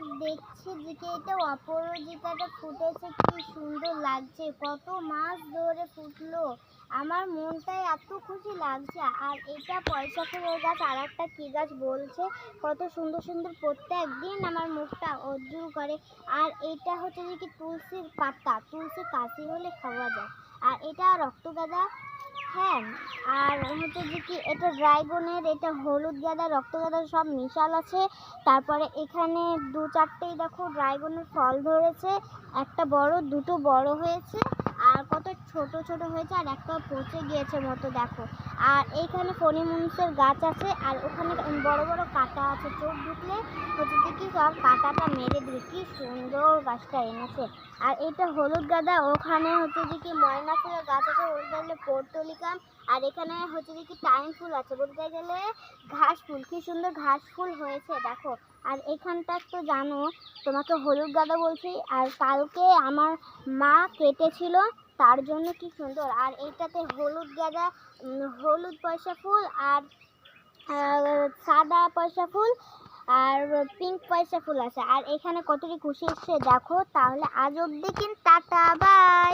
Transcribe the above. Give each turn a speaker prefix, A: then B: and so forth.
A: আর দেখছি যে এটা অপরাজিতাটা ফুটেছে, কি সুন্দর লাগছে, কত মাস ধরে ফুটলো। আমার মনটাই এত খুশি লাগছে। আর এটা পয়সা ফুলের গাছ, আর একটা কি গাছ বলছে, কত সুন্দর সুন্দর প্রত্যেকদিন আমার মুখটা উজ্জ্বল করে। আর এটা হচ্ছে যে কি তুলসীর পাতা, তুলসী কাশি হলে খাওয়া যায়। আর এটা রক্তগাঁদা, হ্যাঁ। আর হচ্ছে যে কি এটা ড্রাইগনের, এটা হলুদ গাঁদা, রক্তগাঁদা সব মিশাল আছে। তারপরে এখানে দু চারটেই দেখো ড্রাইগনের ফল ধরেছে, একটা বড়, দুটো বড় হয়েছে, আর কত ছোট ছোট হয়েছে, আর একটা পচে গিয়েছে মতো দেখো। আর এইখানে ফণিমনসের গাছ আছে, আর ওখানে বড় বড় কাঁটা আছে, চোখ ঢুকলে হচ্ছে যে কি সব কাঁটাটা মেরে দিবে। কি সুন্দর গাছটা এনেছে। আর এটা হলুদ গাঁদা, ওখানে হচ্ছে যে কি ময়না ফুলের গাছ আছে, বলতে গেলে পর্তুলিকাম। আর এখানে হচ্ছে যে কি টাইম ফুল আছে, বলতে গেলে ঘাস ফুল। কি সুন্দর ঘাস ফুল হয়েছে দেখো। আর এখানটা তো জানো তোমাকে হলুদ গাঁদা বলছি, আর কালকে আমার মা কেটেছিল, তার জন্য কি সুন্দর। আর এইটাতে হলুদ গাঁদা, হলুদ পয়সা ফুল, আর সাদা পয়সা ফুল, আর পিঙ্ক পয়সা ফুল আছে। আর এখানে কতটি খুশি এসছে দেখো। তাহলে আজ অবধি, কিন্তু টাটা, বাই।